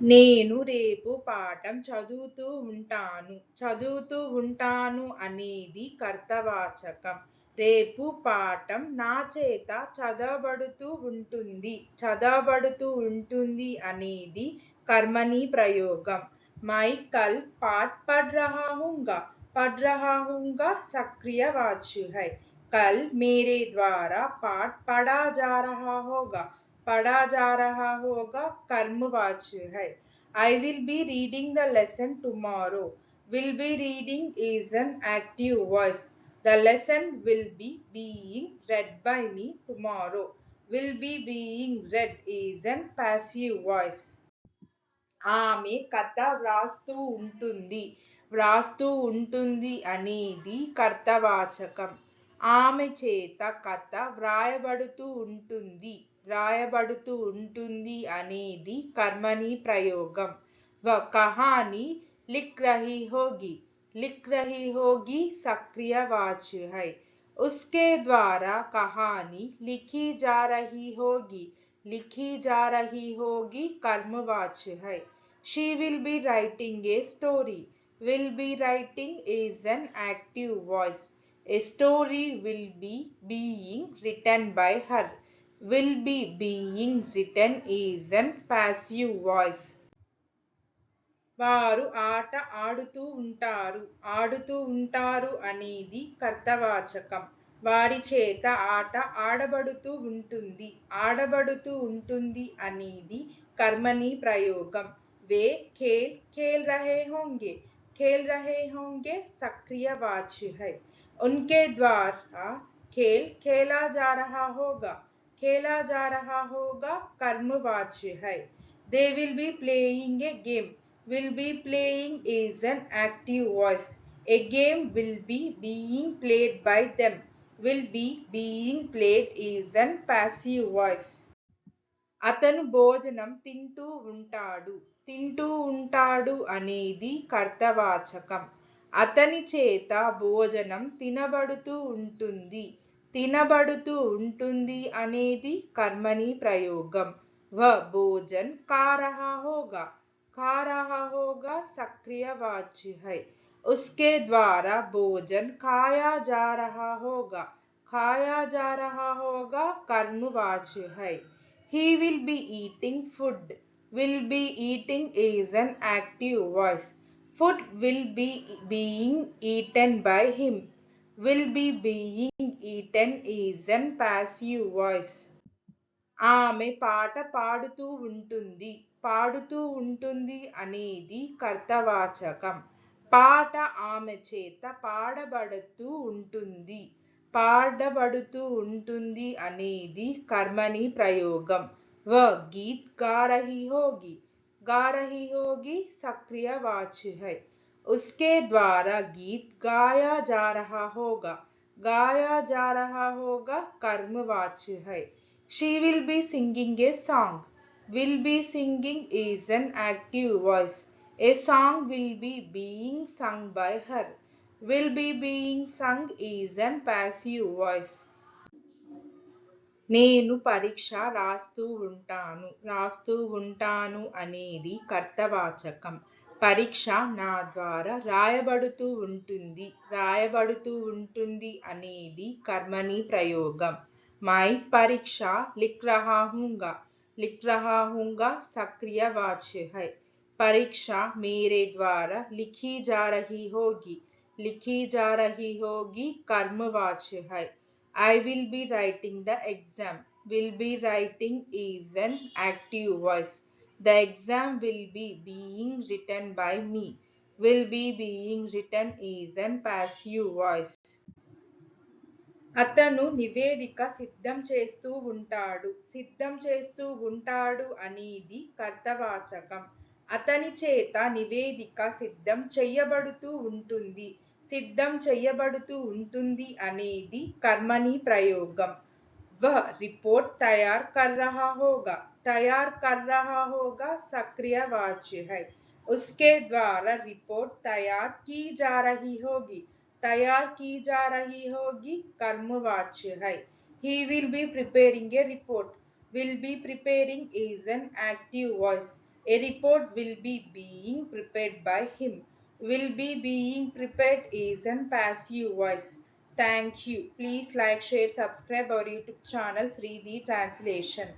నేను రేపు పాఠం చదువుతూ ఉంటాను అనేది కర్తవాచకం. రేపు పాఠం నా చేత చదవబడుతూ ఉంటుంది అనేది కర్మణి ప్రయోగం. మై కల్ పాఠ్ పढ़ रहा हूँगा सक्रिय वाच्य है. कल मेरे द्वारा पाठ पढ़ा जा रहा होगा कर्मवाच्य है. I will be reading the lesson tomorrow. Will be reading is an active voice. The lesson will be being read by me tomorrow. Will be being read is an passive voice. ఆమె కథ వ్రాస్తూ ఉంటుంది అనేది కర్తవాచకం. ఆమె చేత కథ వ్రాయబడుతూ ఉంటుంది అనేది కర్మణి ప్రయోగం. కహాని లిఖ్ రహీ హోగి सक्रिय वाच्य है. उसके द्वारा कहानी लिखी जा रही होगी कर्मवाच्य है. She will be writing a story. Will be writing is an active voice. A story will be being written by her. Will be being written is an passive voice. వారు ఆట ఆడుతూ ఉంటారు అనేది కర్తవాచకం. వారి చేత ఆట ఆడబడుతూ ఉంటుంది అనేది కర్మణి ప్రయోగం. वे खेल रहे होंगे सक्रिय वाच्य है. उनके द्वारा खेल खेला जा रहा होगा कर्मवाच्य है. They will be playing a game. Will be playing is an active voice. A game will be being played by them. Will be being played is an passive voice. అతను భోజనం తింటూ ఉంటాడు అనేది కర్తవాచకం. అతని చేత భోజనం తినబడుతూ ఉంటుంది అనేది కర్మణి ప్రయోగం. భోజన్ खा रहा होगा सक्रिय वाच्य है. उसके द्वारा भोजन खाया जा रहा होगा कर्मवाच्य है. He will be eating food. Will be eating is an active voice. Food will be being eaten by him. Will be being eaten is an passive voice. ఆమె పాట పాడుతూ ఉంటుంది అనేది కర్తవాచకం. పాట ఆమె చేత పాడబడుతూ ఉంటుంది అనేది కర్మణి ప్రయోగం. गीत गा रही होगी सक्रिय वाच्य है. उसके द्वारा गीत गाया जा रहा होगा कर्मवाच्य है. She will be singing a song. Will be singing is an active voice. A song will be being sung by her. Will be being sung is an passive voice. నేను పరీక్ష రాస్తూ ఉంటాను అనేది కర్తవాచకం. పరీక్ష నా ద్వారా రాయబడుతూ ఉంటుంది అనేది కర్మణి ప్రయోగం. మై పరీక్ష लिख रहा हूँगा सक्रिय वाच्य है. परीक्षा मेरे द्वारा लिखी जा रही होगी कर्मवाच्य है. I will be writing the exam. Will be writing is an active voice. The exam will be being written by me. Will be being written is an passive voice. అతను నివేదిక సిద్ధం చేస్తూ ఉంటాడు అనేది కర్తవాచకం. అతని చేత నివేదిక సిద్ధం చెయ్యబడుతూ ఉంటుంది అనేది కర్మణి ప్రయోగం. वह रिपोर्ट तैयार कर रहा होगा सक्रिय वाच्य है. उसके द्वारा रिपोर्ट तैयार की जा रही होगी कर्मवाच्य है. He will be preparing a report. Will be preparing is an active voice. A report will be being prepared by him. Will be being prepared is an passive voice. Thank you. Please like, share, subscribe our YouTube channel Sri the Translation.